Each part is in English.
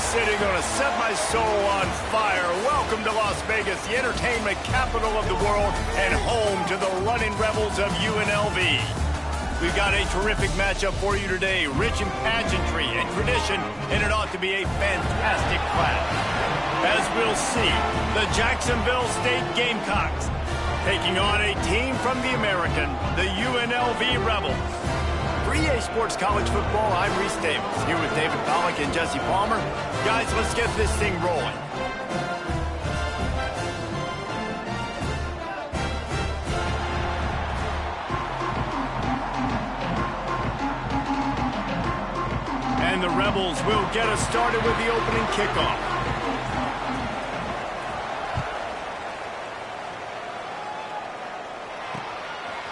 City gonna set my soul on fire. Welcome to Las Vegas, the entertainment capital of the world and home to the running rebels of UNLV. We've got a terrific matchup for you today, rich in pageantry and tradition, and it ought to be a fantastic clash. As we'll see, the Jacksonville State Gamecocks taking on a team from the American, the UNLV Rebels. For EA Sports College Football, I'm Reese Davis, here with David Pollack and Jesse Palmer. Guys, let's get this thing rolling. And the Rebels will get us started with the opening kickoff.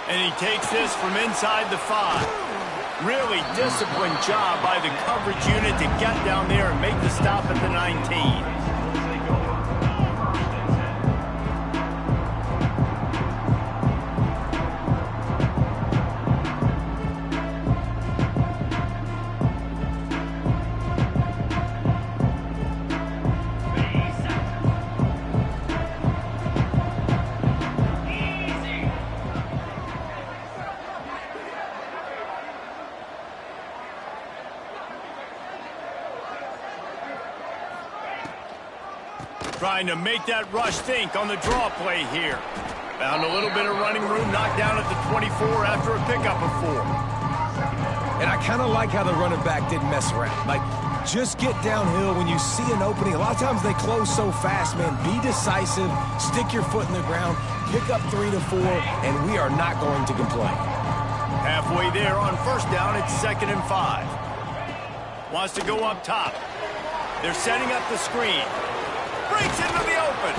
And he takes this from inside the 5. Really disciplined job by the coverage unit to get down there and make the stop at the 19. Trying to make that rush think on the draw play here. Found a little bit of running room, knocked down at the 24 after a pickup of 4. And I kind of like how the running back didn't mess around. Like, just get downhill when you see an opening. A lot of times they close so fast, man. Be decisive, stick your foot in the ground, pick up 3 to 4, and we are not going to complain. Halfway there on first down, it's 2nd and 5. Wants to go up top. They're setting up the screen. Breaks into the open.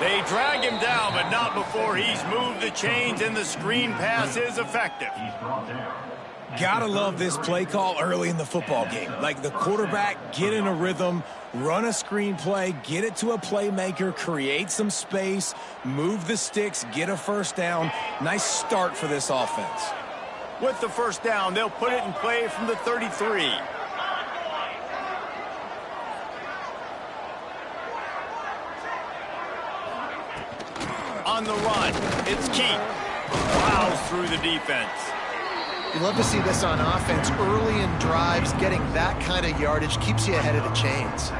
They drag him down, but not before he's moved the chains, and the screen pass is effective. Gotta love this play call early in the football game. Like, the quarterback, get in a rhythm, run a screen play, get it to a playmaker, create some space, move the sticks, get a first down. Nice start for this offense. With the first down, they'll put it in play from the 33. On the run, it's Keith. Plows through the defense. You love to see this on offense. Early in drives, getting that kind of yardage keeps you ahead of the chains.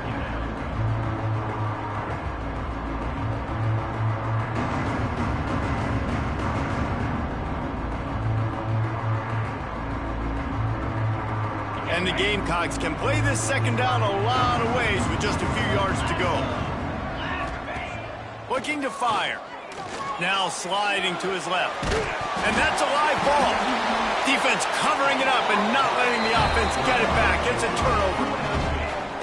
And the Gamecocks can play this second down a lot of ways with just a few yards to go. Looking to fire. Now sliding to his left. And that's a live ball. Defense covering it up and not letting the offense get it back. It's a turnover.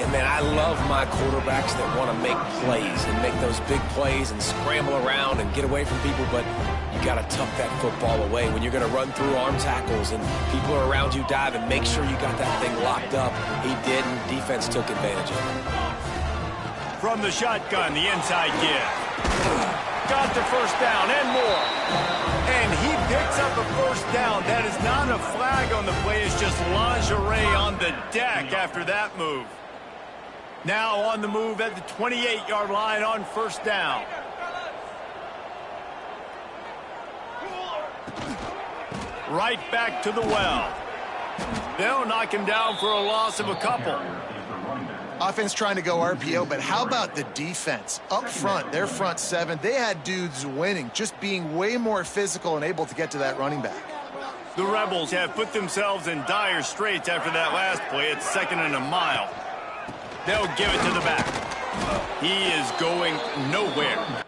And, man, I love my quarterbacks that want to make plays and make those big plays and scramble around and get away from people, but you got to tuck that football away when you're going to run through arm tackles and people are around you diving. Make sure you got that thing locked up. He did, and defense took advantage of it. From the shotgun, the inside give. Got the first down and more. And he picks up a first down. That is not a flag on the play. It's just lingerie on the deck after that move. Now on the move at the 28-yard line on first down. Right back to the well. They'll knock him down for a loss of a couple. Offense trying to go RPO, but how about the defense? Up front, their front 7, they had dudes winning, just being way more physical and able to get to that running back. The Rebels have put themselves in dire straits after that last play. It's 2nd and a mile. They'll give it to the back. He is going nowhere.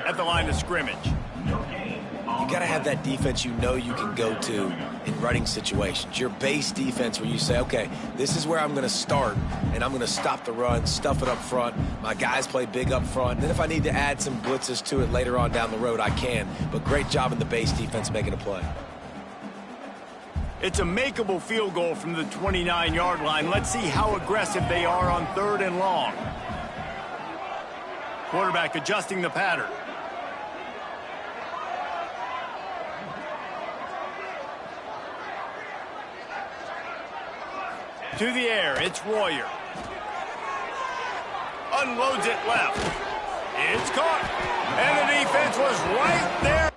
At the line of scrimmage. got to have that defense you know you can go to in running situations. Your base defense where you say, okay, this is where I'm going to start, and I'm going to stop the run, stuff it up front. My guys play big up front. And then if I need to add some blitzes to it later on down the road, I can. But great job in the base defense making a play. It's a makeable field goal from the 29-yard line. Let's see how aggressive they are on 3rd and long. Quarterback adjusting the pattern. To the air, it's Royer. Unloads it left. It's caught. And the defense was right there.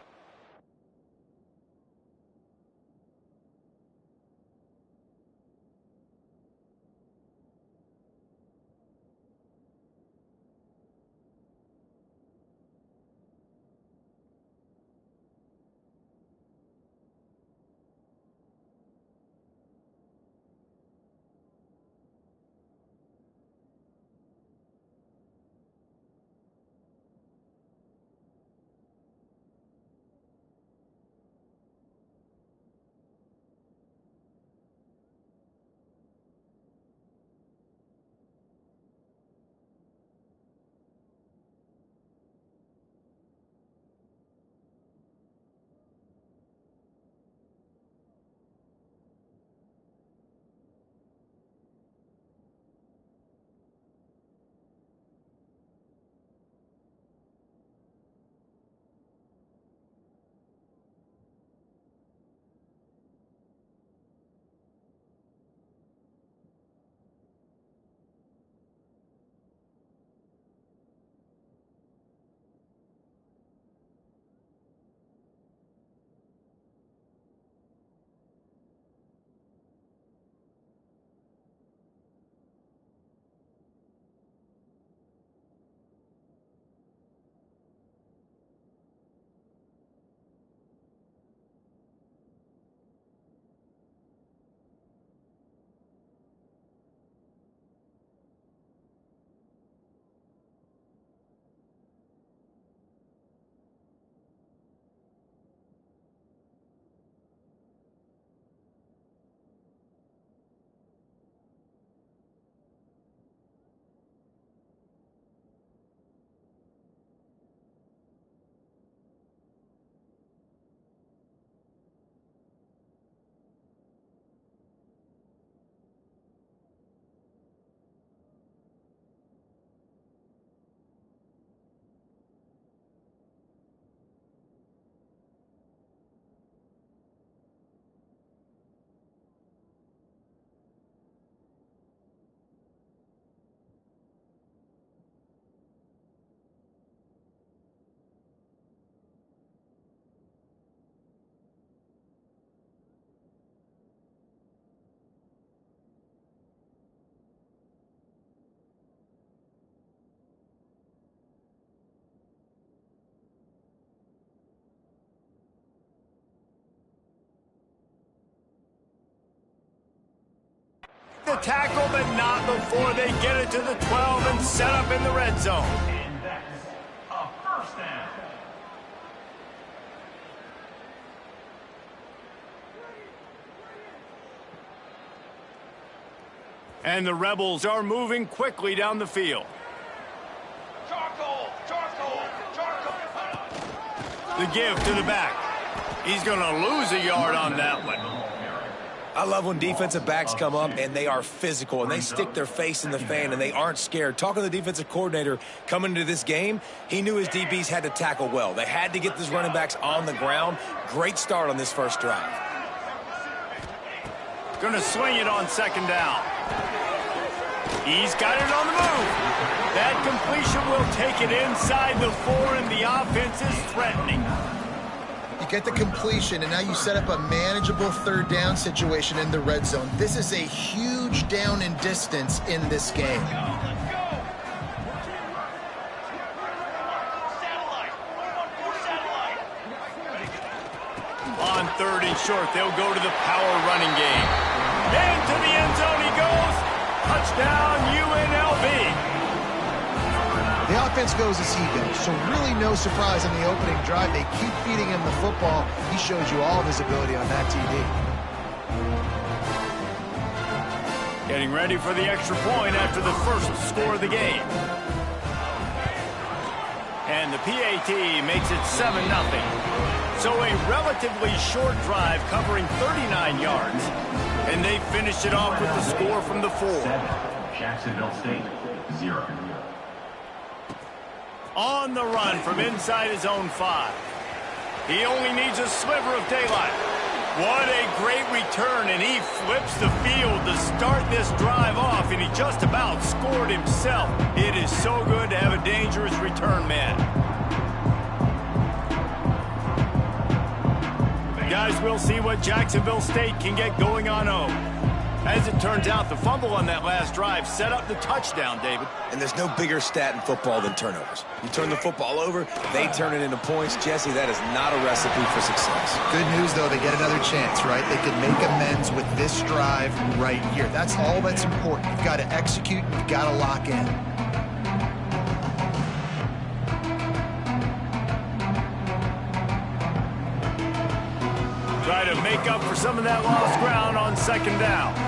The tackle, but not before they get it to the 12 and set up in the red zone. And that's a first down. And the Rebels are moving quickly down the field. Charcoal, charcoal, charcoal. The give to the back. He's going to lose a yard on that one. I love when defensive backs come up and they are physical and they stick their face in the fan and they aren't scared. Talking to the defensive coordinator coming into this game, he knew his DBs had to tackle well. They had to get these running backs on the ground. Great start on this first drive. Going to swing it on 2nd down. He's got it on the move. That completion will take it inside the 4, and the offense is threatening. You get the completion, and now you set up a manageable 3rd down situation in the red zone. This is a huge down in distance in this game. On 3rd and short, they'll go to the power running game. Into the end zone he goes. Touchdown, UNLV. The offense goes as he goes, so really no surprise on the opening drive. They keep feeding him the football. He shows you all of his ability on that TV. Getting ready for the extra point after the first score of the game. And the PAT makes it 7-0. So a relatively short drive covering 39 yards. And they finished it off with the score from the 4. Jacksonville State, 0. On the run from inside his own 5. He only needs a sliver of daylight. What a great return, and he flips the field to start this drive off, and he just about scored himself. It is so good to have a dangerous return man. Guys, we'll see what Jacksonville State can get going on home. As it turns out, the fumble on that last drive set up the touchdown, David. And there's no bigger stat in football than turnovers. You turn the football over, they turn it into points. Jesse, that is not a recipe for success. Good news, though, they get another chance, right? They can make amends with this drive right here. That's all that's important. You've got to execute, you've got to lock in. Try to make up for some of that lost ground on second down.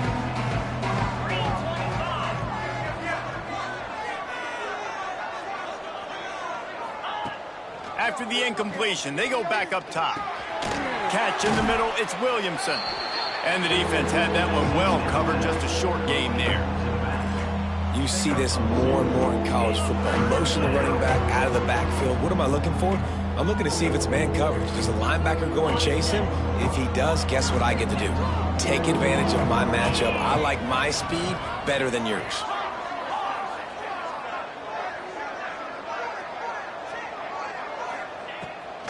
After the incompletion, they go back up top. Catch in the middle, it's Williamson. And the defense had that one well covered, just a short gain there. You see this more and more in college football. Motion the running back out of the backfield. What am I looking for? I'm looking to see if it's man coverage. Does the linebacker go and chase him? If he does, guess what I get to do? Take advantage of my matchup. I like my speed better than yours.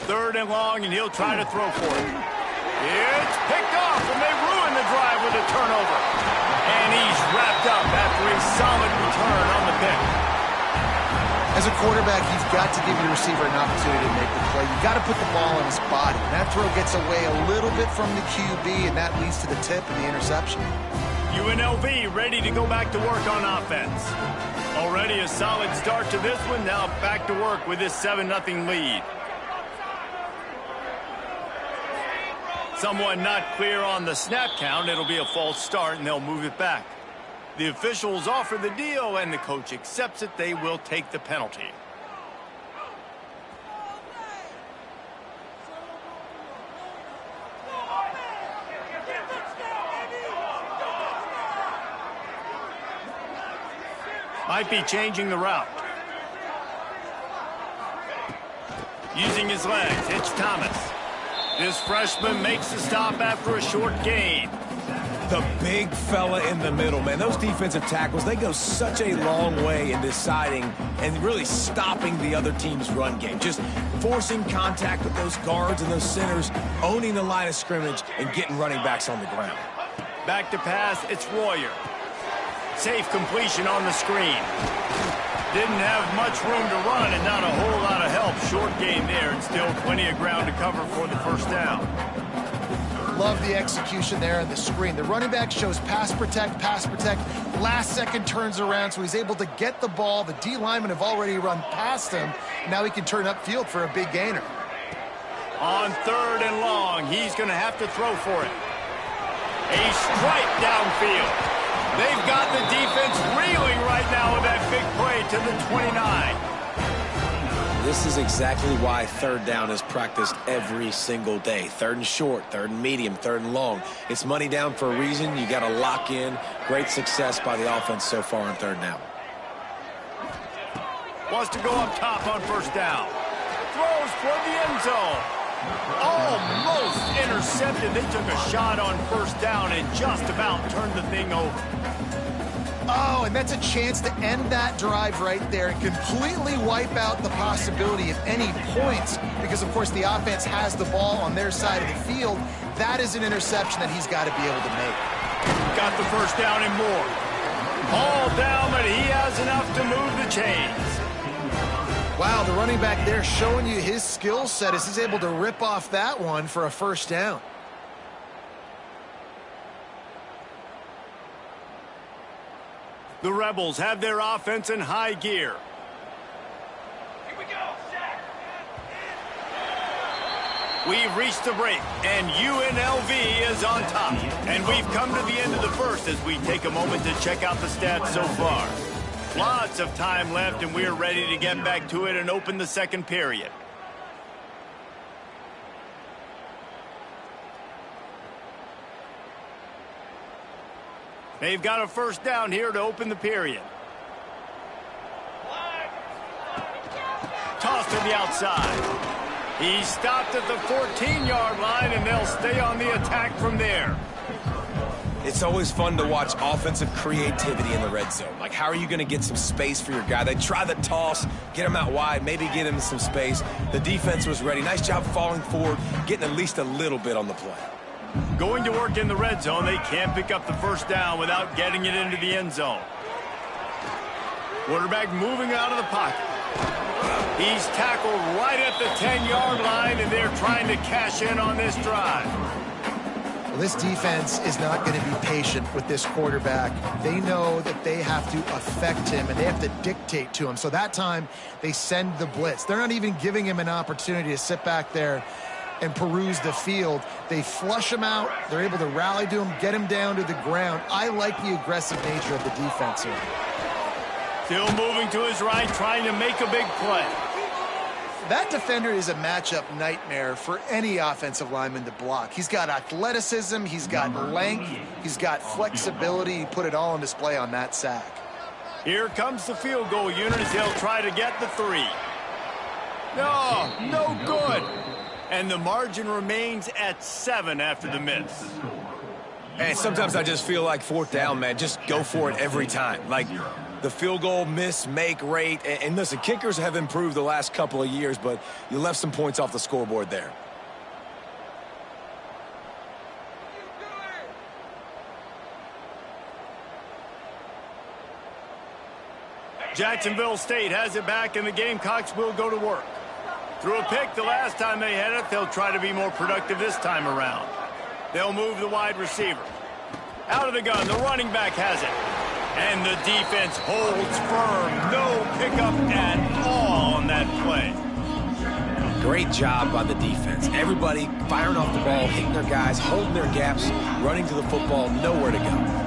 Third and long, and he'll try to throw for it. It's picked off, and they ruin the drive with a turnover. And he's wrapped up after a solid return on the pick. As a quarterback, you've got to give your receiver an opportunity to make the play. You've got to put the ball on his body. And that throw gets away a little bit from the QB, and that leads to the tip and the interception. UNLV ready to go back to work on offense. Already a solid start to this one. Now back to work with this 7-0 lead. Someone not clear on the snap count. It'll be a false start, and they'll move it back. The officials offer the deal, and the coach accepts it. They will take the penalty. Might be changing the route. Using his legs, it's Thomas. This freshman makes the stop after a short gain. The big fella in the middle, man. Those defensive tackles, they go such a long way in deciding and really stopping the other team's run game. Just forcing contact with those guards and those centers, owning the line of scrimmage, and getting running backs on the ground. Back to pass, it's Royer. Safe completion on the screen. Didn't have much room to run and not a whole lot of help. Short gain there, and still plenty of ground to cover for the first down. Love the execution there on the screen. The running back shows pass protect, last second turns around, so he's able to get the ball. The D linemen have already run past him. Now he can turn upfield for a big gainer. On third and long, he's going to have to throw for it. A strike downfield. They've got the defense reeling right now with that big play to the 29. This is exactly why third down is practiced every single day. Third and short, third and medium, third and long. It's money down for a reason. You got to lock in. Great success by the offense so far on third down. Wants to go up top on first down. Throws toward the end zone. Almost intercepted. They took a shot on first down and just about turned the thing over. Oh, and that's a chance to end that drive right there and completely wipe out the possibility of any points because, of course, the offense has the ball on their side of the field. That is an interception that he's got to be able to make. Got the first down and more. All down, but he has enough to move the chains. Wow, the running back there showing you his skill set as he's able to rip off that one for a first down. The Rebels have their offense in high gear. We've reached the break, and UNLV is on top. And we've come to the end of the first as we take a moment to check out the stats so far. Lots of time left, and we're ready to get back to it and open the second period. They've got a first down here to open the period. Toss to the outside. He's stopped at the 14-yard line, and they'll stay on the attack from there. It's always fun to watch offensive creativity in the red zone. Like, how are you going to get some space for your guy? They try the toss, get him out wide, maybe get him some space. The defense was ready. Nice job falling forward, getting at least a little bit on the play. Going to work in the red zone, they can't pick up the first down without getting it into the end zone. Quarterback moving out of the pocket. He's tackled right at the 10-yard line, and they're trying to cash in on this drive. Well, this defense is not going to be patient with this quarterback. They know that they have to affect him, and they have to dictate to him. So that time, they send the blitz. They're not even giving him an opportunity to sit back there and peruse the field. They flush him out. They're able to rally to him, get him down to the ground. I like the aggressive nature of the defense here. Still moving to his right, trying to make a big play. That defender is a matchup nightmare for any offensive lineman to block. He's got athleticism, he's got length, he's got flexibility. He put it all on display on that sack. Here comes the field goal unit as they'll try to get the 3. No good. And the margin remains at 7 after the miss. And sometimes I just feel like fourth down, man. Just go for it every time. Like, the field goal miss, make rate. And listen, kickers have improved the last couple of years, but you left some points off the scoreboard there. Jacksonville State has it back, and the Gamecocks will go to work. Threw a pick the last time they had it. They'll try to be more productive this time around. They'll move the wide receiver. Out of the gun, the running back has it. And the defense holds firm. No pickup at all on that play. Great job by the defense. Everybody firing off the ball, hitting their guys, holding their gaps, running to the football, nowhere to go.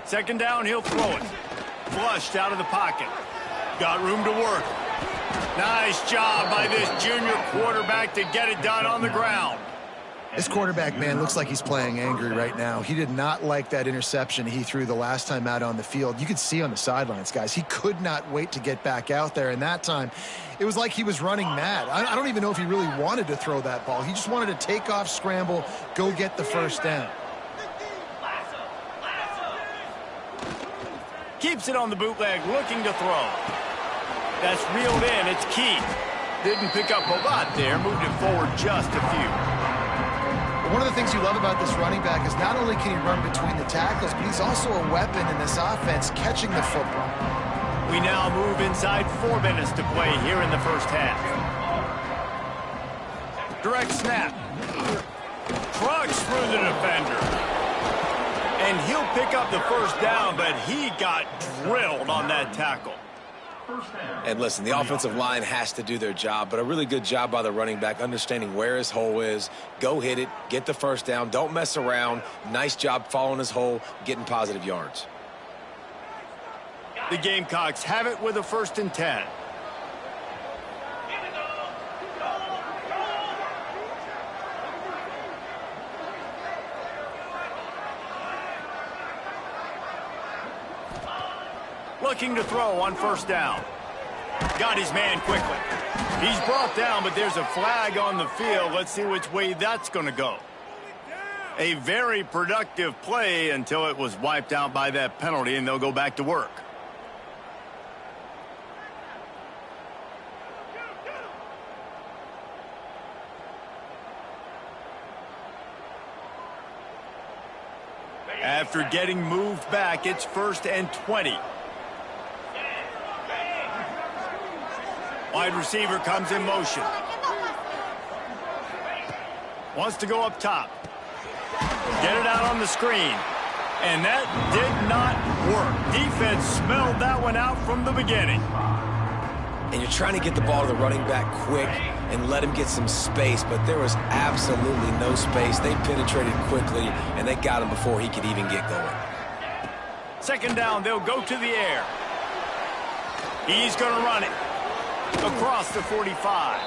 Second down, he'll throw it. Flushed out of the pocket. Got room to work. Nice job by this junior quarterback to get it done on the ground. This quarterback, man, looks like he's playing angry right now. He did not like that interception he threw the last time out on the field. You could see on the sidelines, guys, he could not wait to get back out there. And that time, it was like he was running mad. I don't even know if he really wanted to throw that ball. He just wanted to take off, scramble, go get the first down. Keeps it on the bootleg, looking to throw. That's reeled in. It's Keith. Didn't pick up a lot there. Moved it forward just a few. One of the things you love about this running back is not only can he run between the tackles, but he's also a weapon in this offense, catching the football. We now move inside 4 minutes to play here in the first half. Direct snap. Trucks through the defender. And he'll pick up the first down, but he got drilled on that tackle. And listen, the offensive line has to do their job, but a really good job by the running back, understanding where his hole is. Go hit it, get the first down, don't mess around. Nice job following his hole, getting positive yards. The Gamecocks have it with a 1st and 10. Looking to throw on 1st down. Got his man quickly. He's brought down, but there's a flag on the field. Let's see which way that's going to go. A very productive play until it was wiped out by that penalty, and they'll go back to work. After getting moved back, it's 1st and 20. Wide receiver comes in motion. Wants to go up top. Get it out on the screen. And that did not work. Defense smelled that one out from the beginning. And you're trying to get the ball to the running back quick and let him get some space, but there was absolutely no space. They penetrated quickly, and they got him before he could even get going. Second down, they'll go to the air. He's going to run it across the 45.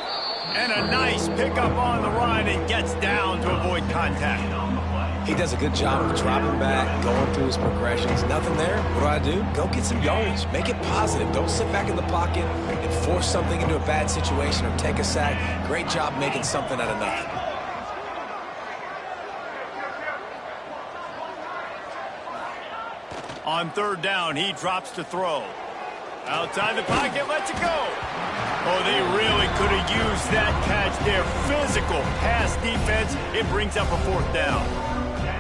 And a nice pickup on the run and gets down to avoid contact. He does a good job of dropping back, going through his progressions. Nothing there. What do? Go get some yardage. Make it positive. Don't sit back in the pocket and force something into a bad situation or take a sack. Great job making something out of nothing. On third down, he drops to throw. Outside the pocket, lets it go. Oh, they really could have used that catch there. Physical pass defense. It brings up a fourth down.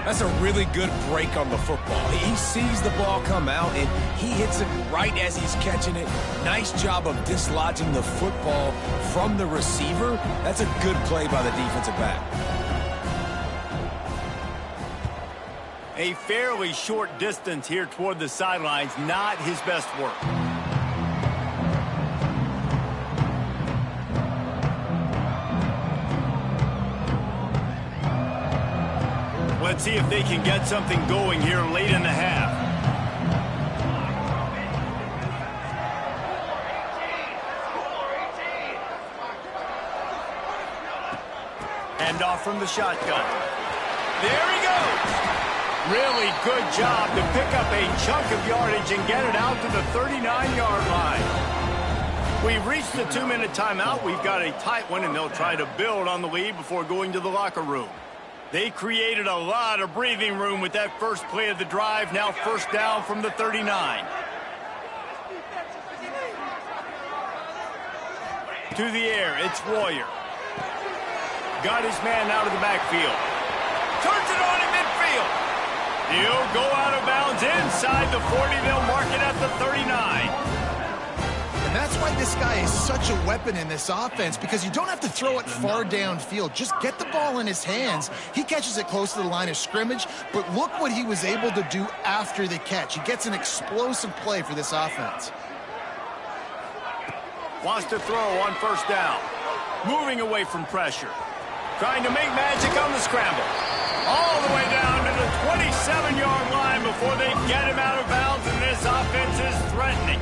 That's a really good break on the football. He sees the ball come out, and he hits it right as he's catching it. Nice job of dislodging the football from the receiver. That's a good play by the defensive back. A fairly short distance here toward the sidelines. Not his best work. Let's see if they can get something going here late in the half. Hand off from the shotgun. There he goes. Really good job to pick up a chunk of yardage and get it out to the 39-yard line. We've reached the 2-minute timeout. We've got a tight one, and they'll try to build on the lead before going to the locker room. They created a lot of breathing room with that first play of the drive. Now first down from the 39. To the air, it's Royer. Got his man out of the backfield. Turns it on in midfield. He'll go out of bounds inside the 40. They'll mark it at the 39. And that's why this guy is such a weapon in this offense, because you don't have to throw it far downfield. Just get the ball in his hands. He catches it close to the line of scrimmage, but look what he was able to do after the catch. He gets an explosive play for this offense. Wants to throw on first down. Moving away from pressure. Trying to make magic on the scramble. All the way down to the 27-yard line before they get him out of bounds, and this offense is threatening.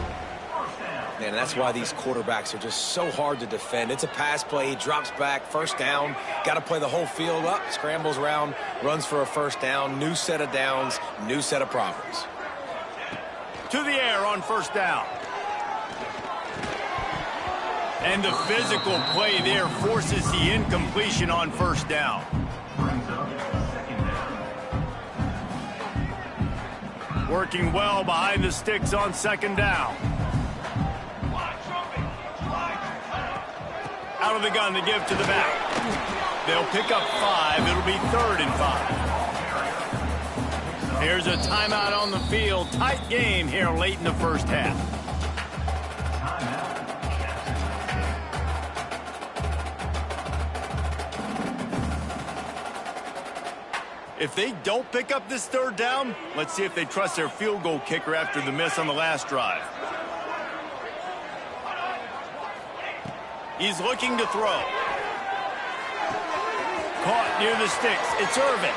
Man, that's why these quarterbacks are just so hard to defend. It's a pass play. He drops back, first down. Got to play the whole field up, scrambles around, runs for a first down. New set of downs, new set of problems. To the air on first down. And the physical play there forces the incompletion on first down. Working well behind the sticks on second down. Out of the gun to give to the back. They'll pick up 5. It'll be 3rd and 5. Here's a timeout on the field. Tight game here late in the first half. If they don't pick up this third down, let's see if they trust their field goal kicker after the miss on the last drive. He's looking to throw. Caught near the sticks. It's Irvin.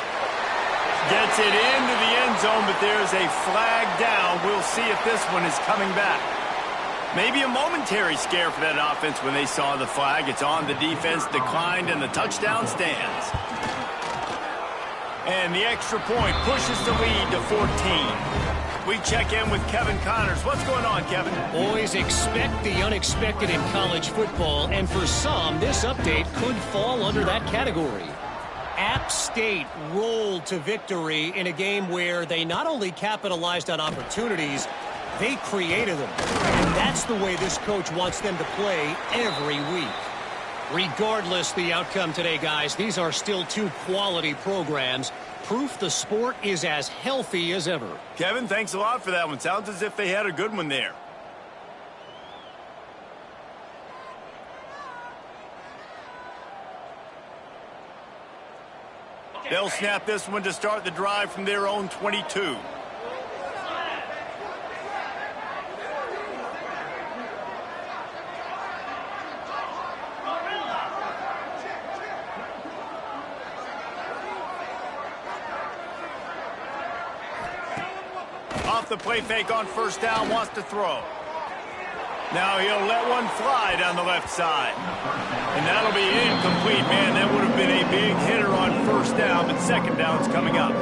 Gets it into the end zone, but there's a flag down. We'll see if this one is coming back. Maybe a momentary scare for that offense when they saw the flag. It's on, the defense declined, and the touchdown stands. And the extra point pushes the lead to 14. We check in with Kevin Connors. What's going on, Kevin? Always expect the unexpected in college football, and for some, this update could fall under that category. App State rolled to victory in a game where they not only capitalized on opportunities, they created them. And that's the way this coach wants them to play every week. Regardless the outcome today, guys, these are still two quality programs. Proof the sport is as healthy as ever. Kevin, thanks a lot for that one. Sounds as if they had a good one there. They'll snap this one to start the drive from their own 22. Off the play fake on first down, wants to throw. Now he'll let one fly down the left side. And that'll be incomplete, man. That would have been a big hitter on first down, but second down's coming up.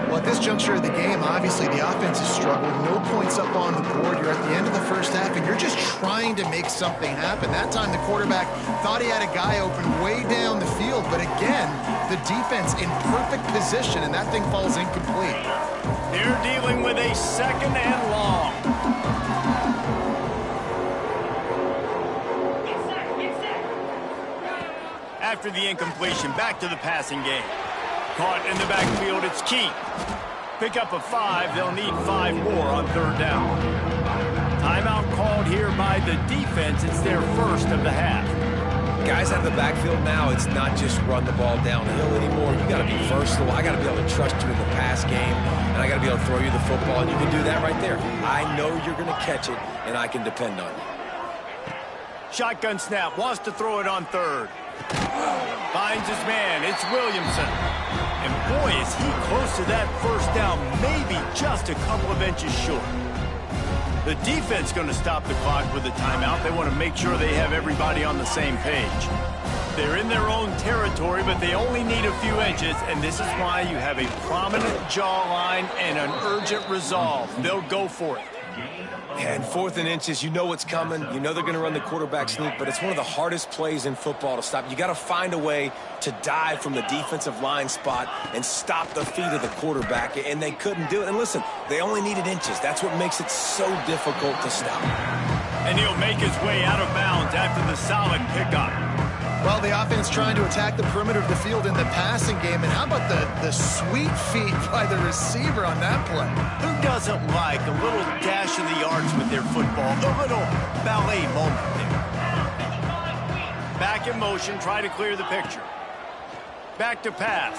Well, at this juncture of the game, obviously the offense has struggled. No points up on the board. You're at the end of the first half, and you're just trying to make something happen. That time the quarterback thought he had a guy open way down the field, but again, the defense in perfect position, and that thing falls incomplete. They're dealing with a second and long. After the incompletion, back to the passing game. Caught in the backfield, it's Key. Pick up a 5, they'll need 5 more on third down. Timeout called here by the defense. It's their first of the half. Guys out of the backfield now, it's not just run the ball downhill anymore. You got to be versatile. I got to be able to trust you in the pass game, and I got to be able to throw you the football, and you can do that right there. I know you're going to catch it, and I can depend on you. Shotgun snap, wants to throw it on third. Finds his man, it's Williamson. And boy, is he close to that first down, maybe just a couple of inches short. The defense going to stop the clock with a timeout. They want to make sure they have everybody on the same page. They're in their own territory, but they only need a few inches, and this is why you have a prominent jawline and an urgent resolve. They'll go for it. And 4th and inches, you know what's coming. You know they're going to run the quarterback sneak, but it's one of the hardest plays in football to stop. You got to find a way to dive from the defensive line spot and stop the feet of the quarterback, and they couldn't do it. And listen, they only needed inches. That's what makes it so difficult to stop. And he'll make his way out of bounds after the solid pickup. Well, the offense trying to attack the perimeter of the field in the passing game. And how about the sweet feet by the receiver on that play? Who doesn't like a little dash of the arts with their football? A little ballet moment there. Back in motion, try to clear the picture. Back to pass.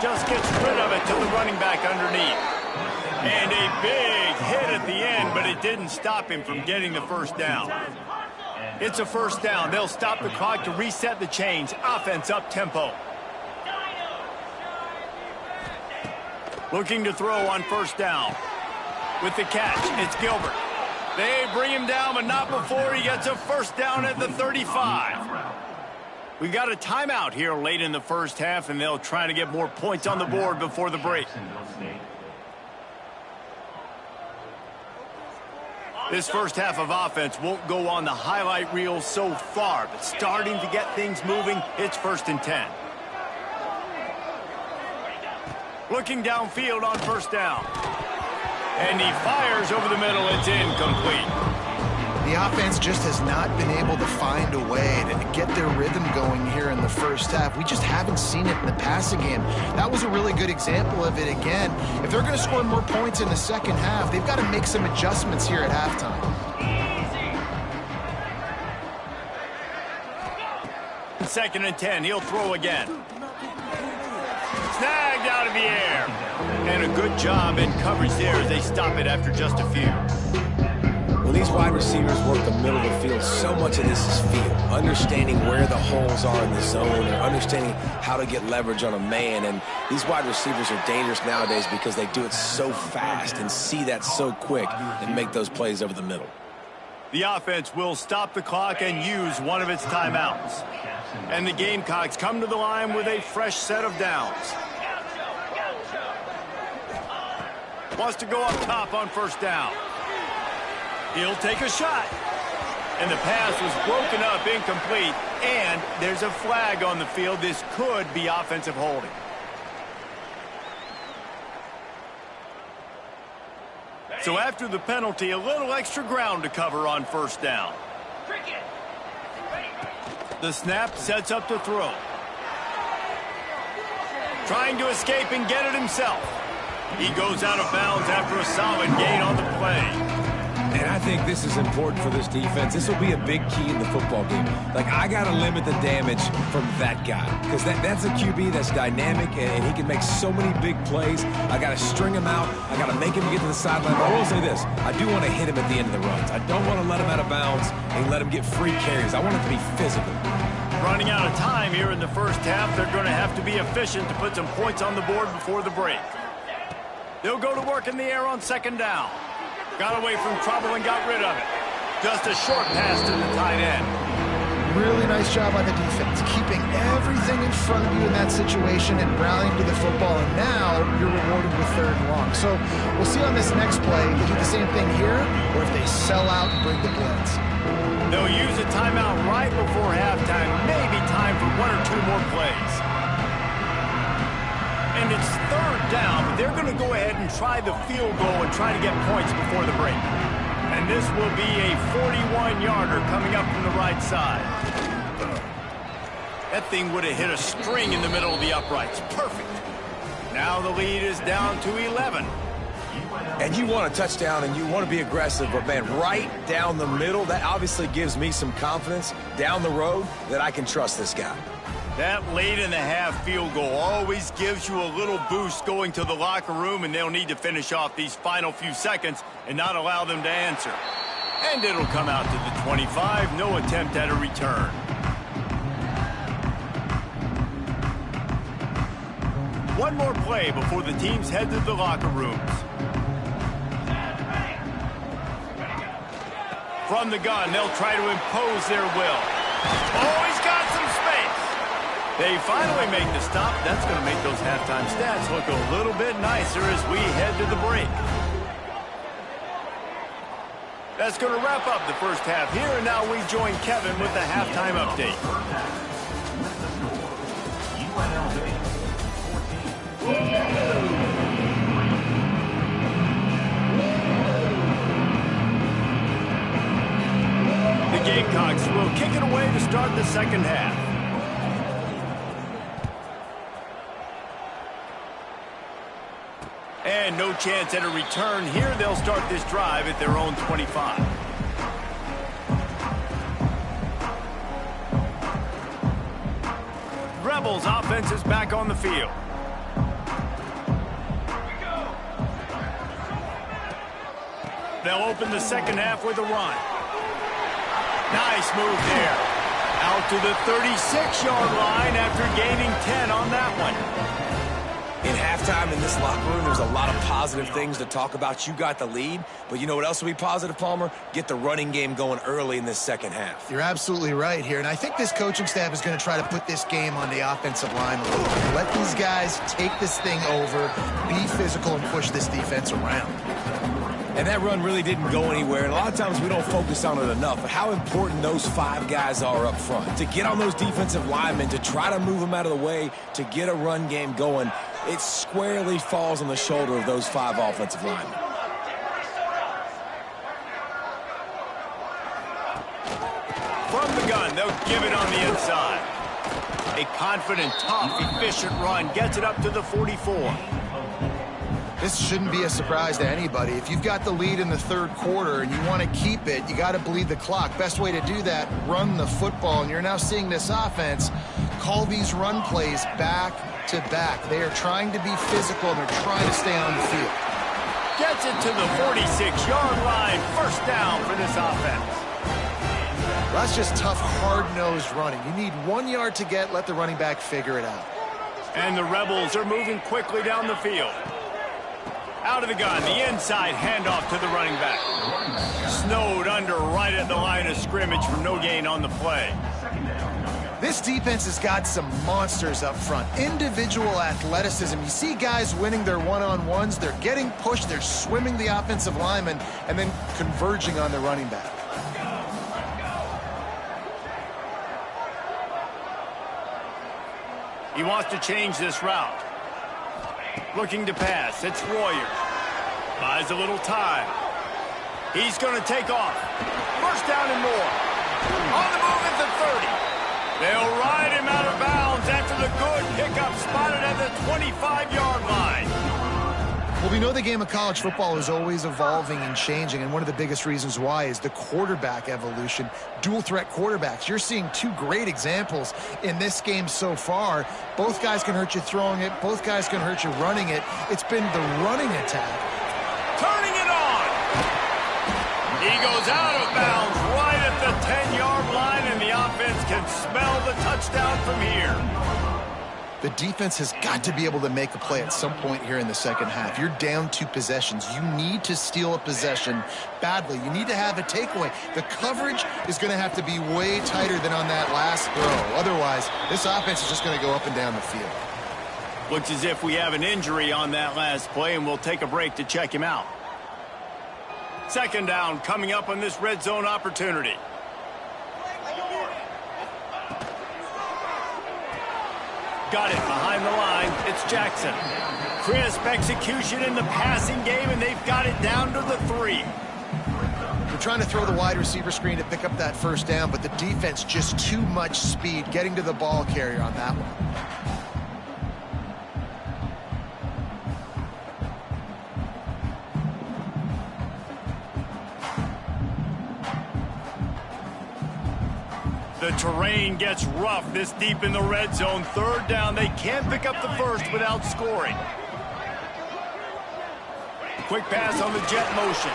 Just gets rid of it to the running back underneath. And a big hit at the end, but it didn't stop him from getting the first down. It's a first down. They'll stop the clock to reset the chains. Offense up tempo. Looking to throw on first down. With the catch, it's Gilbert. They bring him down, but not before he gets a first down at the 35. We got a timeout here late in the first half, and they'll try to get more points on the board before the break. This first half of offense won't go on the highlight reel so far, but starting to get things moving, it's 1st and 10. Looking downfield on first down. And he fires over the middle. It's incomplete. The offense just has not been able to find a way to get their rhythm going here in the first half. We just haven't seen it in the passing game. That was a really good example of it again. If they're going to score more points in the second half, they've got to make some adjustments here at halftime. 2nd and 10. He'll throw again. Snagged out of the air. And a good job in coverage there as they stop it after just a few. When these wide receivers work the middle of the field, so much of this is feel. Understanding where the holes are in the zone, or understanding how to get leverage on a man. And these wide receivers are dangerous nowadays because they do it so fast and see that so quick and make those plays over the middle. The offense will stop the clock and use one of its timeouts. And the Gamecocks come to the line with a fresh set of downs. Wants to go up top on first down. He'll take a shot. And the pass was broken up, incomplete. And there's a flag on the field. This could be offensive holding. So after the penalty, a little extra ground to cover on first down. The snap sets up to throw. Trying to escape and get it himself. He goes out of bounds after a solid gain on the play. And I think this is important for this defense. This will be a big key in the football game. Like, I got to limit the damage from that guy because that's a QB that's dynamic, and he can make so many big plays. I got to string him out. I got to make him get to the sideline. But I will say this. I do want to hit him at the end of the runs. I don't want to let him out of bounds and let him get free carries. I want it to be physical. Running out of time here in the first half, they're going to have to be efficient to put some points on the board before the break. They'll go to work in the air on second down. Got away from trouble and got rid of it. Just a short pass to the tight end. Really nice job by the defense, keeping everything in front of you in that situation and rallying to the football, and now you're rewarded with third and long. So we'll see on this next play if they do the same thing here or if they sell out and bring the blitz. They'll use a timeout right before halftime, maybe time for one or two more plays. And it's third down, but they're going to go ahead and try the field goal and try to get points before the break. And this will be a 41-yarder coming up from the right side. That thing would have hit a string in the middle of the uprights. Perfect. Now the lead is down to 11. And you want a touchdown and you want to be aggressive, but, man, right down the middle, that obviously gives me some confidence down the road that I can trust this guy. That late-in-the-half field goal always gives you a little boost going to the locker room, and they'll need to finish off these final few seconds and not allow them to answer. And it'll come out to the 25, no attempt at a return. One more play before the teams head to the locker rooms. From the gun, they'll try to impose their will. Oh, he's got some space. They finally make the stop. That's going to make those halftime stats look a little bit nicer as we head to the break. That's going to wrap up the first half here, and now we join Kevin with the halftime update. The Gamecocks will kick it away to start the second half. And no chance at a return here. They'll start this drive at their own 25. Rebels offense is back on the field. They'll open the second half with a run. Nice move there. Out to the 36-yard line after gaining 10 on that one. In halftime in this locker room, there's a lot of positive things to talk about. You got the lead, but you know what else will be positive, Palmer? Get the running game going early in this second half. You're absolutely right here, and I think this coaching staff is going to try to put this game on the offensive line. Let these guys take this thing over, be physical, and push this defense around. And that run really didn't go anywhere, and a lot of times we don't focus on it enough, but how important those five guys are up front. To get on those defensive linemen, to try to move them out of the way, to get a run game going, it squarely falls on the shoulder of those five offensive linemen. From the gun, they'll give it on the inside. A confident, tough, efficient run gets it up to the 44. This shouldn't be a surprise to anybody. If you've got the lead in the third quarter and you want to keep it, you got to bleed the clock. Best way to do that, run the football. And you're now seeing this offense call these run plays back to back. They are trying to be physical, and they're trying to stay on the field. Gets it to the 46-yard line. First down for this offense. Well, that's just tough, hard-nosed running. You need 1 yard to get, let the running back figure it out. And the Rebels are moving quickly down the field. Out of the gun, the inside handoff to the running back. Snowed under right at the line of scrimmage for no gain on the play. This defense has got some monsters up front. Individual athleticism. You see guys winning their one-on-ones. They're getting pushed. They're swimming the offensive lineman and then converging on the running back. He wants to change this route. Looking to pass. It's Royer. Buys a little time. He's going to take off. First down and more. On the move at the 30. They'll ride him out of bounds after the good pickup spotted at the 25-yard line. Well, we know the game of college football is always evolving and changing, and one of the biggest reasons why is the quarterback evolution. Dual threat quarterbacks. You're seeing two great examples in this game so far. Both guys can hurt you throwing it. Both guys can hurt you running it. It's been the running attack. Turning it on. He goes out of bounds right at the 10-yard line, and the offense can smell the touchdown from here. The defense has got to be able to make a play at some point here in the second half. You're down 2 possessions. You need to steal a possession badly. You need to have a takeaway. The coverage is going to have to be way tighter than on that last throw. Otherwise, this offense is just going to go up and down the field. Looks as if we have an injury on that last play, and we'll take a break to check him out. Second down coming up on this red zone opportunity. Got it behind the line. It's Jackson. Crisp execution in the passing game, and they've got it down to the 3. They're trying to throw the wide receiver screen to pick up that first down, but the defense just too much speed getting to the ball carrier on that one. The terrain gets rough this deep in the red zone. Third down, they can't pick up the first without scoring. Quick pass on the jet motion.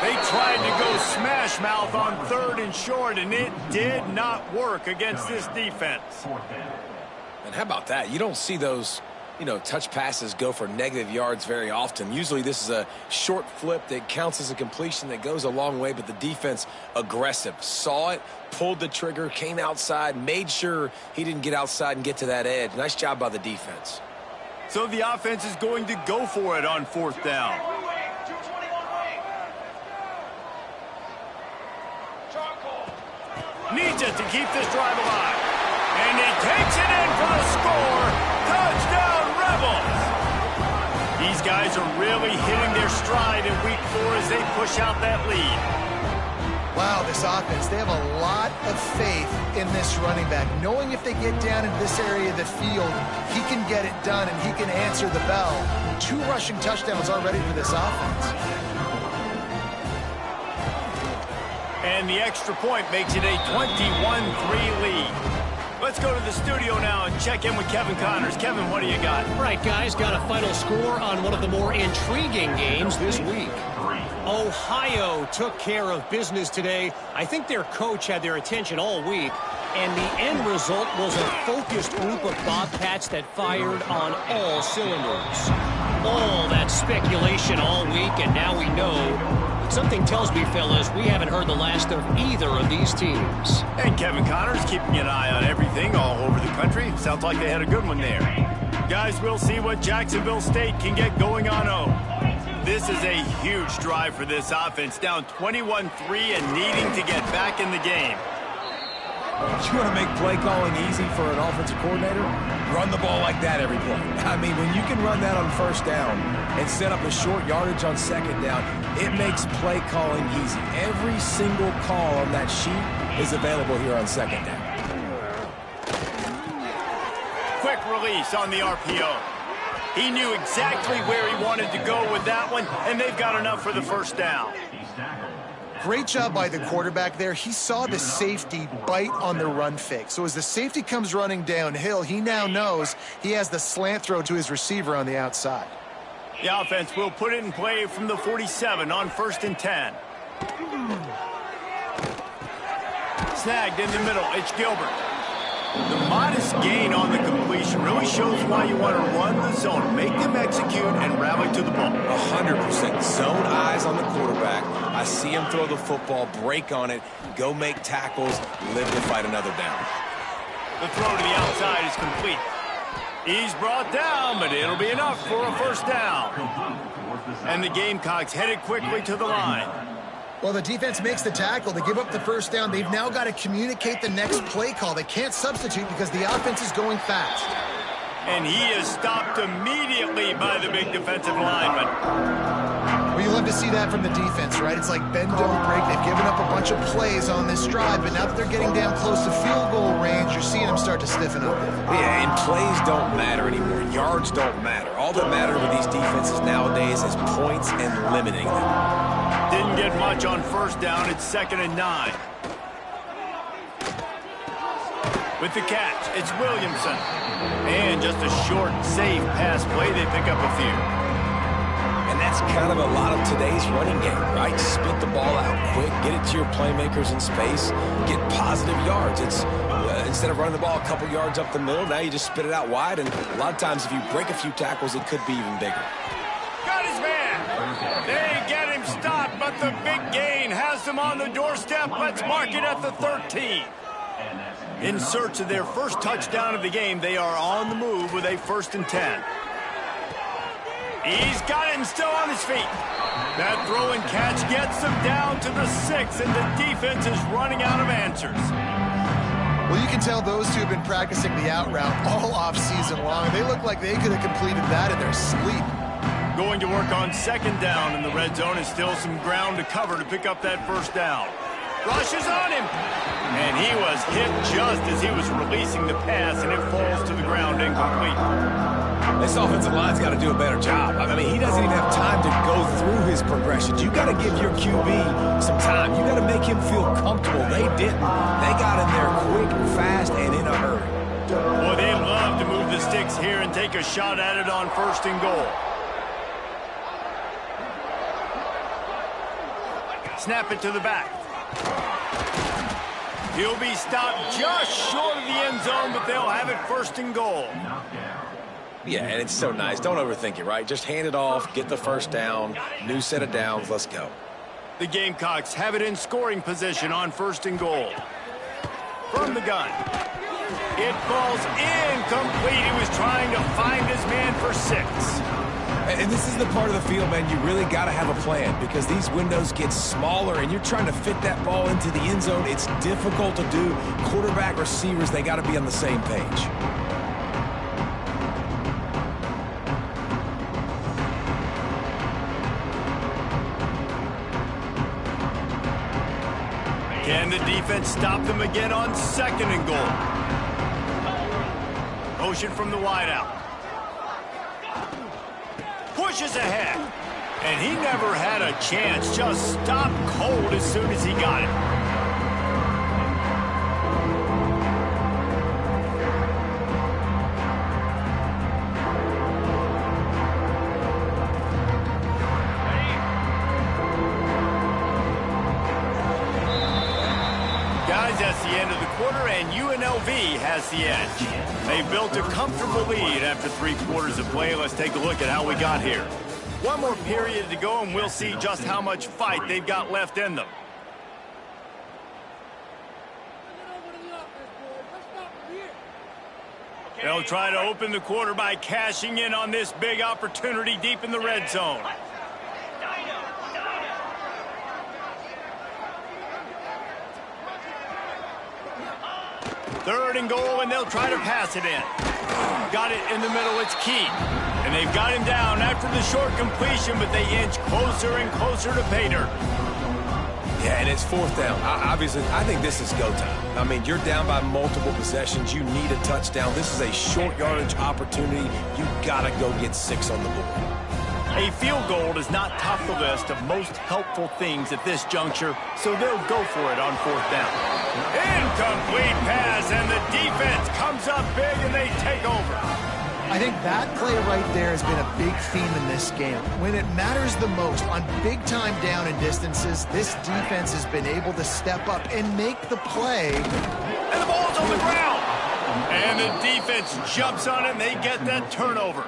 They tried to go smash mouth on 3rd and short, and it did not work against this defense. And how about that? You don't see those, touch passes go for negative yards very often. Usually this is a short flip that counts as a completion that goes a long way, but the defense aggressive. Saw it, pulled the trigger, came outside, made sure he didn't get outside and get to that edge. Nice job by the defense. So the offense is going to go for it on 4th down. Needs it to keep this drive alive. And he takes it in for the score. Touchdown, Rebels! These guys are really hitting their stride in week 4 as they push out that lead. Wow, this offense, they have a lot of faith in this running back, knowing if they get down into this area of the field, he can get it done and he can answer the bell. 2 rushing touchdowns already for this offense. And the extra point makes it a 21-3 lead. Let's go to the studio now and check in with Kevin Connors. Kevin, what do you got? All right, guys, got a final score on one of the more intriguing games this week. Ohio took care of business today. I think their coach had their attention all week, and the end result was a focused group of Bobcats that fired on all cylinders. All that speculation all week, and now we know. Something tells me, fellas, we haven't heard the last of either of these teams. And Kevin Connors keeping an eye on everything all over the country. Sounds like they had a good one there. Guys, we'll see what Jacksonville State can get going on home. This is a huge drive for this offense, down 21-3 and needing to get back in the game. You want to make play calling easy for an offensive coordinator? Run the ball like that every play. I mean, when you can run that on 1st down and set up a short yardage on 2nd down, it makes play calling easy. Every single call on that sheet is available here on 2nd down. Quick release on the RPO. He knew exactly where he wanted to go with that one, and they've got enough for the 1st down. Great job by the quarterback there. He saw the safety bite on the run fake. So as the safety comes running downhill, he now knows he has the slant throw to his receiver on the outside. The offense will put it in play from the 47 on 1st and 10. Snagged in the middle. It's Gilbert. The modest gain on the completion really shows why you want to run the zone, make them execute, and rally to the ball. 100% zone eyes on the quarterback. I see him throw the football, break on it, go make tackles, live to fight another down. The throw to the outside is complete. He's brought down, but it'll be enough for a 1st down. And the Gamecocks headed quickly to the line. Well, the defense makes the tackle. They give up the 1st down. They've now got to communicate the next play call. They can't substitute because the offense is going fast. And he is stopped immediately by the big defensive lineman. Well, you love to see that from the defense, right? It's like bend, don't break. They've given up a bunch of plays on this drive, but now that they're getting down close to field goal range, you're seeing them start to stiffen up. Yeah, and plays don't matter anymore. Yards don't matter. All that matters with these defenses nowadays is points and limiting them. Didn't get much on first down. It's 2nd and 9. With the catch, it's Williamson. And just a short, safe pass play. They pick up a few. And that's kind of a lot of today's running game, right? Spit the ball out quick, get it to your playmakers in space, get positive yards. It's instead of running the ball a couple yards up the middle, now you just spit it out wide, and a lot of times if you break a few tackles, it could be even bigger. Got his man. They get him stopped, but the big gain has them on the doorstep. Let's mark it at the 13. In search of their first touchdown of the game, they are on the move with a 1st and 10. He's got him still on his feet. That throw and catch gets them down to the 6, and the defense is running out of answers. Well, you can tell those two have been practicing the out route all off season long. They look like they could have completed that in their sleep. Going to work on 2nd down in the red zone, and still some ground to cover to pick up that 1st down. Rushes on him, and he was hit just as he was releasing the pass, and it falls to the ground incomplete. This offensive line's got to do a better job. I mean, he doesn't even have time to go through his progressions. You got to give your QB some time. You got to make him feel comfortable. They didn't. They got in there quick, fast, and in a hurry. Boy, they love to move the sticks here and take a shot at it on 1st and goal. Snap it to the back. He'll be stopped just short of the end zone, but they'll have it 1st and goal. Yeah, and it's so nice. Don't overthink it, right? Just hand it off, get the 1st down, new set of downs, let's go. The Gamecocks have it in scoring position on 1st and goal. From the gun. It falls incomplete. He was trying to find his man for 6. And this is the part of the field, man, you really got to have a plan because these windows get smaller and you're trying to fit that ball into the end zone. It's difficult to do. Quarterback, receivers, they got to be on the same page. Can the defense stop them again on 2nd and goal? Motion from the wideout. Pushes ahead. And he never had a chance. Just stopped cold as soon as he got it. Guys, that's the end of the quarter, and UNLV has the edge. They built a comfortable lead after 3 quarters of play. Let's take a look at how we got here. One more period to go, and we'll see just how much fight they've got left in them. They'll try to open the quarter by cashing in on this big opportunity deep in the red zone. Third and goal, and they'll try to pass it in. Got it in the middle, it's Key. And they've got him down after the short completion, but they inch closer and closer to pay dirt. Yeah, and it's 4th down. Obviously, I think this is go time. I mean, you're down by multiple possessions. You need a touchdown. This is a short yardage opportunity. You got to go get 6 on the board. A field goal does not top the list of most helpful things at this juncture, so they'll go for it on 4th down. Incomplete pass, and the defense comes up big, and they take over. I think that play right there has been a big theme in this game. When it matters the most, on big-time down and distances, this defense has been able to step up and make the play. And the ball's on the ground. And the defense jumps on it, and they get that turnover.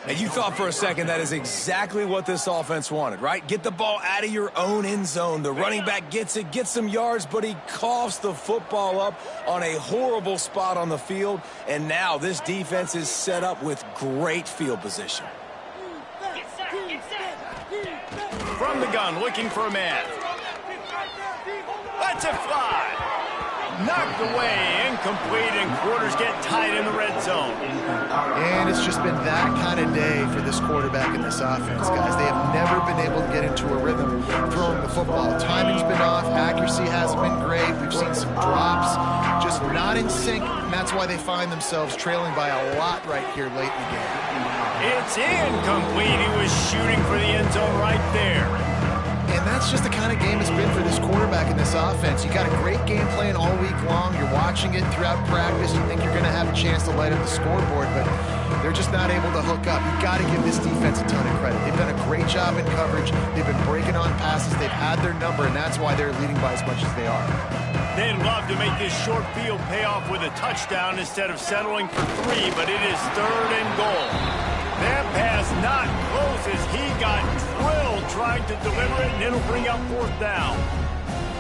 And you thought for a second that is exactly what this offense wanted, right? Get the ball out of your own end zone. The running back gets it, gets some yards, but he coughs the football up on a horrible spot on the field. And now this defense is set up with great field position. From the gun, looking for a man. Lets it fly. knocked away, incomplete, and quarters get tight in the red zone. And it's just been that kind of day for this quarterback and this offense, guys. They have never been able to get into a rhythm throwing the football. Timing's been off. Accuracy hasn't been great. We've seen some drops, just not in sync, and that's why they find themselves trailing by a lot right here late in the game. It's incomplete. He was shooting for the end zone right there. And that's just the kind of game it's been for this quarterback and this offense. You got a great game plan all week long. You're watching it throughout practice. You think you're going to have a chance to light up the scoreboard, but they're just not able to hook up. You've got to give this defense a ton of credit. They've done a great job in coverage. They've been breaking on passes. They've had their number, and that's why they're leading by as much as they are. They'd love to make this short field pay off with a touchdown instead of settling for 3, but it is 3rd and goal. That pass not close as he got drilled trying to deliver it, and it'll bring up 4th down.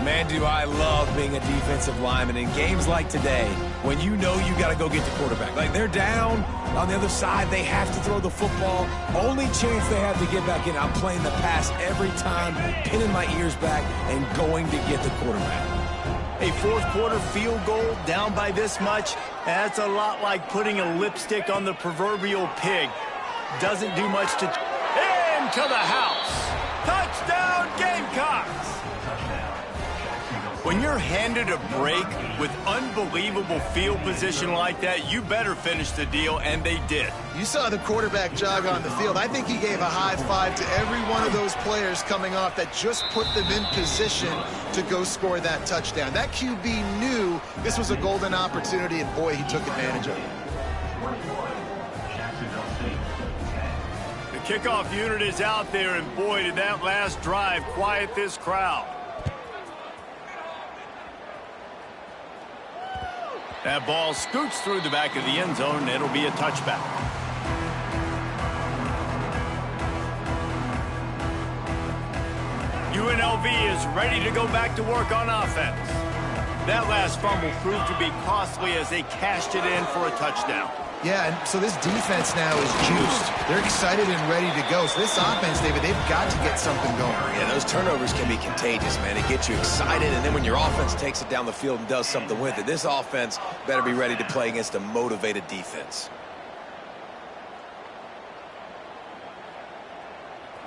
Man, do I love being a defensive lineman in games like today when you know you got to go get the quarterback. Like, they're down on the other side. They have to throw the football. Only chance they have to get back in. I'm playing the pass every time, pinning my ears back and going to get the quarterback. A 4th quarter field goal down by this much, that's a lot like putting a lipstick on the proverbial pig. Doesn't do much to... Into the house. Touchdown, Gamecocks. When you're handed a break with unbelievable field position like that, you better finish the deal, and they did. You saw the quarterback jog on the field. I think he gave a high five to every one of those players coming off that just put them in position to go score that touchdown. That QB knew this was a golden opportunity, and boy, he took advantage of it. The kickoff unit is out there, and boy, did that last drive quiet this crowd. That ball scoots through the back of the end zone, and it'll be a touchback. UNLV is ready to go back to work on offense. That last fumble proved to be costly as they cashed it in for a touchdown. Yeah, and so this defense now is juiced. They're excited and ready to go. So this offense, David, they've got to get something going. Yeah, those turnovers can be contagious, man. It gets you excited, and then when your offense takes it down the field and does something with it, this offense better be ready to play against a motivated defense.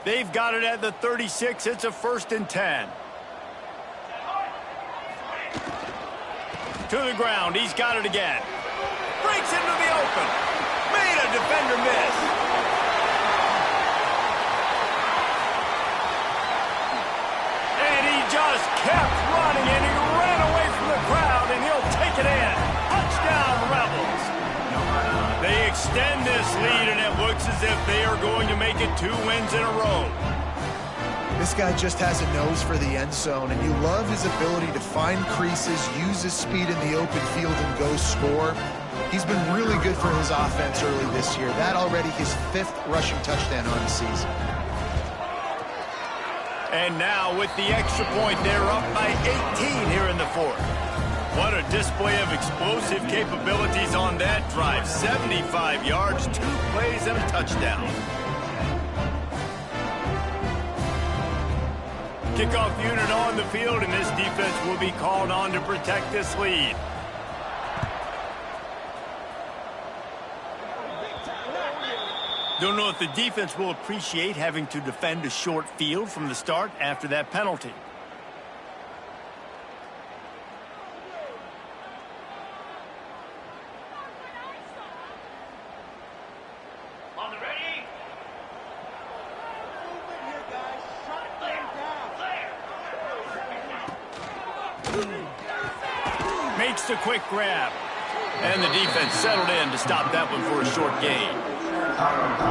They've got it at the 36. It's a 1st and 10. To the ground. He's got it again. Breaks into the open. Made a defender miss. And he just kept running, and he ran away from the crowd, and he'll take it in. Touchdown, Rebels. They extend this lead, and it looks as if they are going to make it 2 wins in a row. This guy just has a nose for the end zone, and you love his ability to find creases, use his speed in the open field, and go score. He's been really good for his offense early this year. That already his 5th rushing touchdown on the season. And now with the extra point, they're up by 18 here in the 4th. What a display of explosive capabilities on that drive. 75 yards, 2 plays, and a touchdown. Kickoff unit on the field, and this defense will be called on to protect this lead. Don't know if the defense will appreciate having to defend a short field from the start after that penalty. On the ready. Makes the quick grab. And the defense settled in to stop that one for a short gain.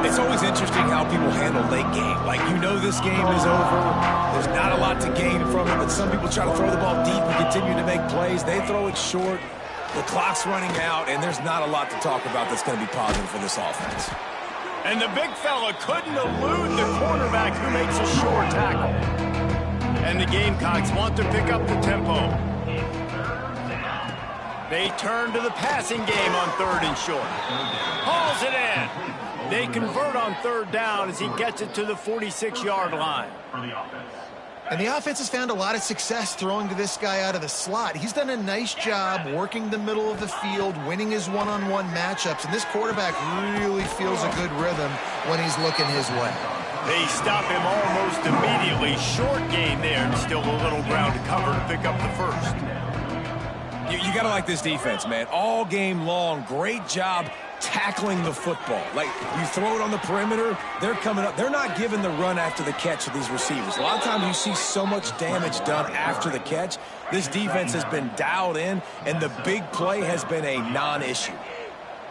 It's always interesting how people handle late game. Like, you know this game is over. There's not a lot to gain from it, but some people try to throw the ball deep and continue to make plays. They throw it short. The clock's running out, and there's not a lot to talk about that's going to be positive for this offense. And the big fella couldn't elude the cornerback who makes a sure tackle. And the Gamecocks want to pick up the tempo. They turn to the passing game on 3rd and short. Hauls it in. They convert on 3rd down as he gets it to the 46-yard line. For the offense, And the offense has found a lot of success throwing to this guy out of the slot. He's done a nice job working the middle of the field, winning his one-on-one matchups, and this quarterback really feels a good rhythm when he's looking his way. They stop him almost immediately. Short gain there, and still a little ground to cover to pick up the first. You got to like this defense, man. All game long, great job tackling the football. Like, you throw it on the perimeter, they're coming up. They're not giving the run after the catch to these receivers. A lot of times you see so much damage done after the catch. This defense has been dialed in, and the big play has been a non-issue.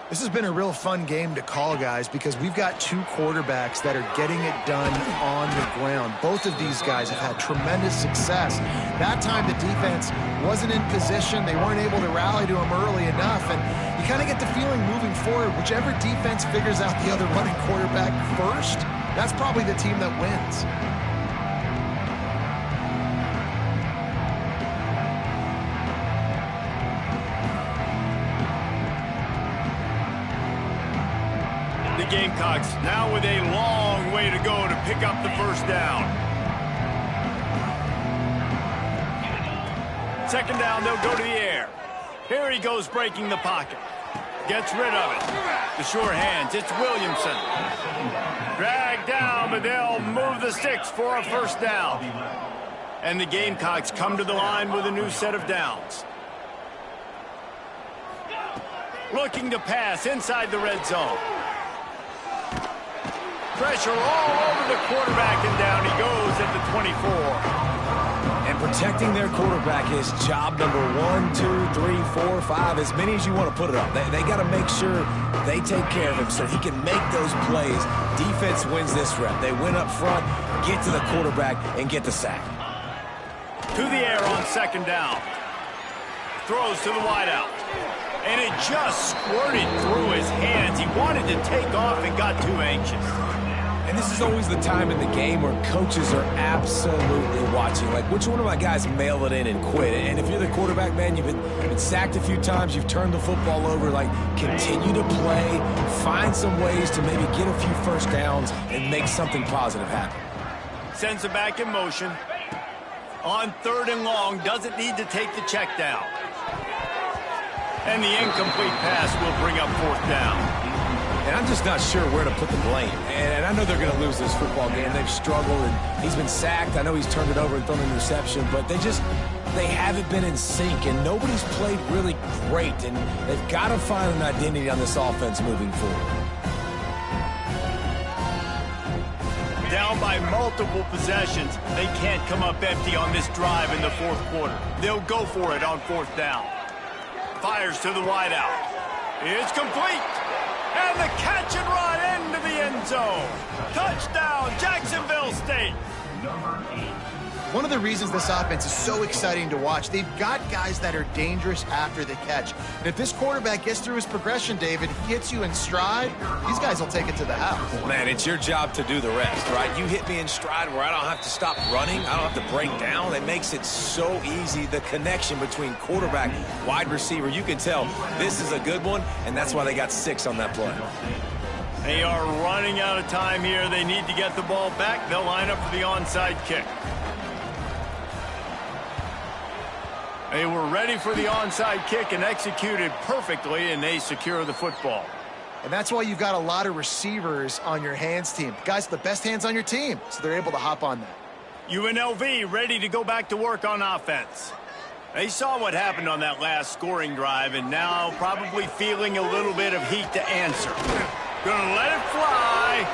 This has been a real fun game to call, guys, because we've got two quarterbacks that are getting it done on the ground. Both of these guys have had tremendous success. That time the defense wasn't in position. They weren't able to rally to him early enough, and you kind of get the feeling moving forward, whichever defense figures out the other running quarterback first, that's probably the team that wins. The Gamecocks now with a long way to go to pick up the first down. Second down, they'll go to the air. Here he goes breaking the pocket. Gets rid of it. The sure hands, it's Williamson. Dragged down, but they'll move the sticks for a first down. And the Gamecocks come to the line with a new set of downs. Looking to pass inside the red zone. Pressure all over the quarterback, and down he goes at the 24. And protecting their quarterback is job number 1, 2, 3, 4, 5, as many as you want to put it up. They got to make sure they take care of him so he can make those plays. Defense wins this rep. They win up front, get to the quarterback, and get the sack. To the air on second down. Throws to the wideout. And it just squirted through his hands. He wanted to take off and got too anxious. And this is always the time in the game where coaches are absolutely watching. Like, which one of my guys mail it in and quit? And if you're the quarterback, man, you've been sacked a few times, you've turned the football over, like, continue to play, find some ways to maybe get a few first downs and make something positive happen. Sends it back in motion. On third and long, doesn't need to take the check down. And the incomplete pass will bring up fourth down. And I'm just not sure where to put the blame. And I know they're going to lose this football game. They've struggled, and he's been sacked. I know he's turned it over and thrown an interception, but they haven't been in sync, and nobody's played really great, and they've got to find an identity on this offense moving forward. Down by multiple possessions, they can't come up empty on this drive in the fourth quarter. They'll go for it on fourth down. Fires to the wideout. It's complete. And the catch and run into the end zone. Touchdown, Jacksonville State. One of the reasons this offense is so exciting to watch, they've got guys that are dangerous after the catch. And if this quarterback gets through his progression, David, he hits you in stride, these guys will take it to the house. Man, it's your job to do the rest, right? You hit me in stride where I don't have to stop running. I don't have to break down. It makes it so easy, the connection between quarterback, wide receiver. You can tell this is a good one, and that's why they got 6 on that play. They are running out of time here. They need to get the ball back. They'll line up for the onside kick. They were ready for the onside kick and executed perfectly, and they secure the football. And that's why you've got a lot of receivers on your hands team. Guys, the best hands on your team, so they're able to hop on that. UNLV ready to go back to work on offense. They saw what happened on that last scoring drive, and now probably feeling a little bit of heat to answer. Gonna let it fly.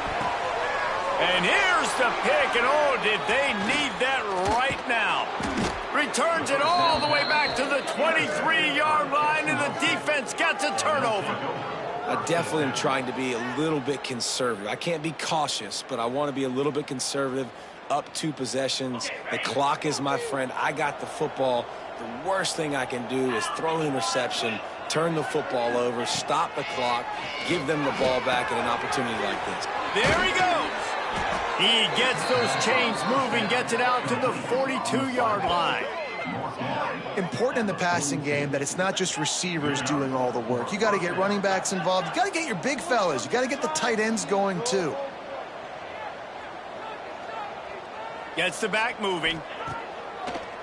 And here's the pick, and oh, did they need that right now. Returns it all the way back to the 23-yard line, and the defense gets a turnover. I definitely am trying to be a little bit conservative. I can't be cautious, but I want to be a little bit conservative. Up 2 possessions. The clock is my friend. I got the football. The worst thing I can do is throw an interception, turn the football over, stop the clock, give them the ball back at an opportunity like this. There he goes. He gets those chains moving, gets it out to the 42-yard line. Important in the passing game that it's not just receivers doing all the work. You got to get running backs involved. You got to get your big fellas. You got to get the tight ends going too. Gets the back moving.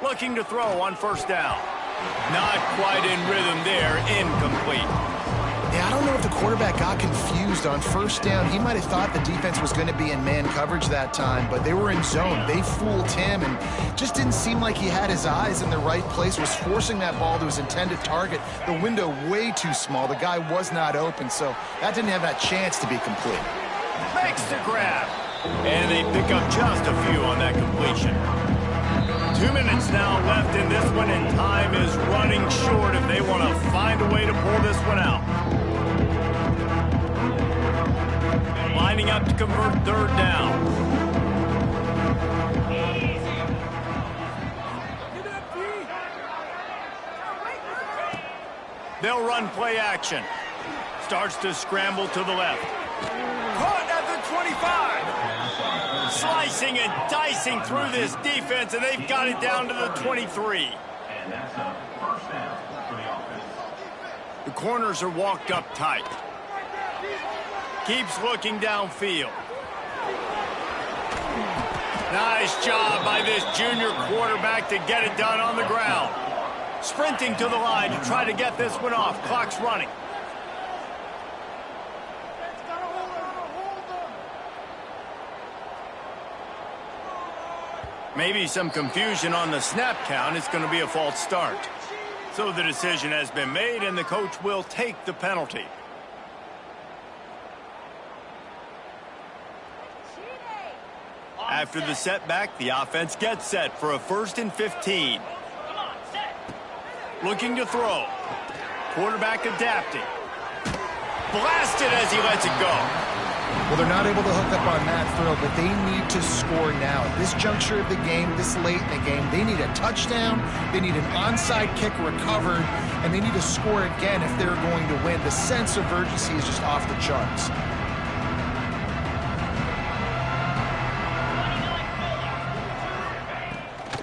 Looking to throw on first down. Not quite in rhythm there. Incomplete. Yeah, I don't know if the quarterback got confused on first down. He might have thought the defense was going to be in man coverage that time, but they were in zone. They fooled him and just didn't seem like he had his eyes in the right place, was forcing that ball to his intended target. The window way too small. The guy was not open, so that didn't have that chance to be complete. Makes the grab. And they pick up just a few on that completion. 2 minutes now left in this one, and time is running short if they want to find a way to pull this one out. Lining up to convert third down. They'll run play action. Starts to scramble to the left. Caught at the 25. Slicing and dicing through this defense, and they've got it down to the 23. And that's a first down for the offense. The corners are walked up tight. Keeps looking downfield. Nice job by this junior quarterback to get it done on the ground. Sprinting to the line to try to get this one off. Clock's running. Maybe some confusion on the snap count. It's going to be a false start. So the decision has been made, and the coach will take the penalty. After the setback, the offense gets set for a 1st and 15. Looking to throw. Quarterback adapting. Blasted as he lets it go. Well, they're not able to hook up on that throw, but they need to score now. At this juncture of the game, this late in the game, they need a touchdown, they need an onside kick recovered, and they need to score again if they're going to win. The sense of urgency is just off the charts.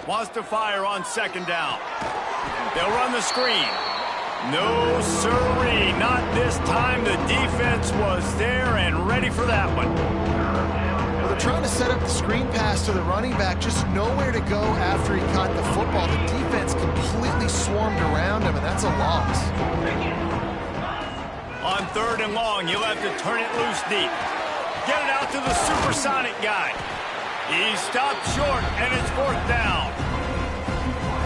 Wants to fire on second down. They'll run the screen. No, sirree, not this time. The defense was there and ready for that one. Well, they're trying to set up the screen pass to the running back, just nowhere to go after he caught the football. The defense completely swarmed around him, and that's a loss. On 3rd and long, you'll have to turn it loose deep. Get it out to the supersonic guy. He stopped short, and it's 4th down.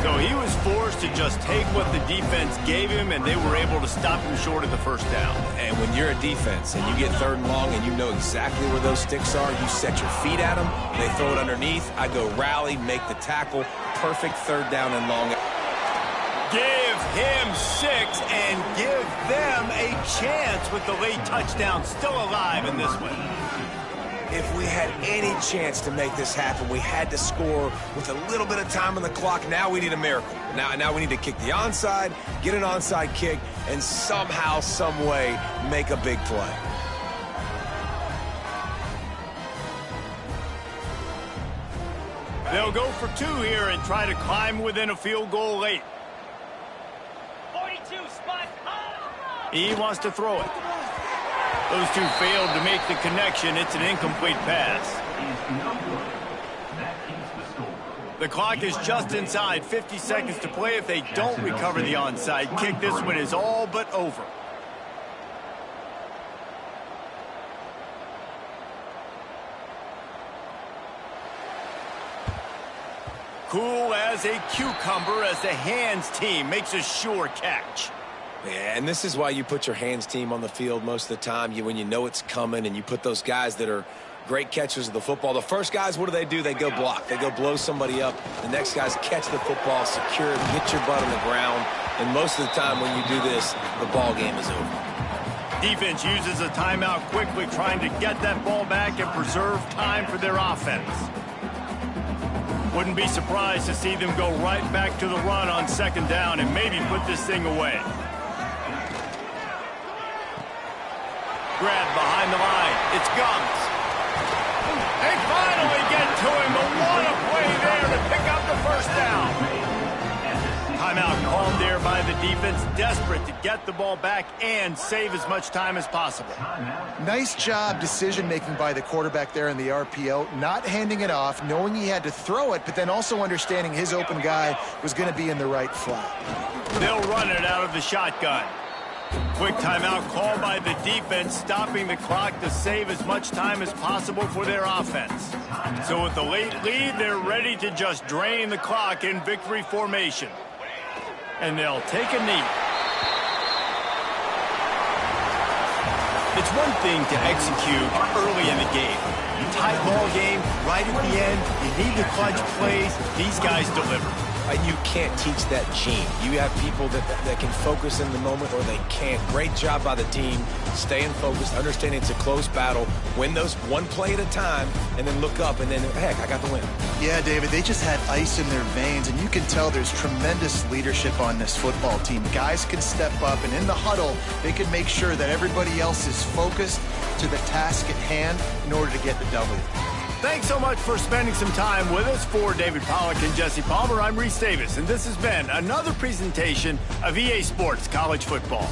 So he was forced to just take what the defense gave him, and they were able to stop him short of the 1st down. And when you're a defense and you get 3rd and long and you know exactly where those sticks are, you set your feet at them, they throw it underneath, I go rally, make the tackle, perfect 3rd down and long. Give him 6 and give them a chance with the late touchdown still alive in this one. If we had any chance to make this happen, we had to score with a little bit of time on the clock. Now we need a miracle. Now we need to kick the onside, get an onside kick, and somehow, some way, make a big play. They'll go for 2 here and try to climb within a field goal late. 42, spot. He wants to throw it. Those two failed to make the connection. It's an incomplete pass. The clock is just inside 50 seconds to play. If they don't recover the onside kick, this one is all but over. Cool as a cucumber as the hands team makes a sure catch. Yeah, and this is why you put your hands team on the field most of the time. When you know it's coming, and you put those guys that are great catchers of the football. The first guys, what do? They go block. They go blow somebody up. The next guys catch the football, secure it, get your butt on the ground. And most of the time when you do this, the ball game is over. Defense uses a timeout quickly, trying to get that ball back and preserve time for their offense. Wouldn't be surprised to see them go right back to the run on 2nd down and maybe put this thing away. Grab behind the line. It's Gums. They finally get to him, but what a play there to pick up the 1st down. timeout called there by the defense, desperate to get the ball back and save as much time as possible. Nice job decision-making by the quarterback there in the RPO, not handing it off, knowing he had to throw it, but then also understanding his open guy was going to be in the right flat. They'll run it out of the shotgun. Quick timeout called by the defense, stopping the clock to save as much time as possible for their offense. So with the late lead, they're ready to just drain the clock in victory formation. And they'll take a knee. It's one thing to execute early in the game. Tight ball game, right at the end, you need the clutch plays. These guys deliver. And you can't teach that gene. You have people that can focus in the moment or they can't. Great job by the team, staying focused, understanding it's a close battle, win those one play at a time, and then look up, and then, heck, I got the win. Yeah, David, they just had ice in their veins, and you can tell there's tremendous leadership on this football team. Guys can step up, and in the huddle, they can make sure that everybody else is focused to the task at hand in order to get the W. Thanks so much for spending some time with us. For David Pollack and Jesse Palmer, I'm Reese Davis, and this has been another presentation of EA Sports College Football.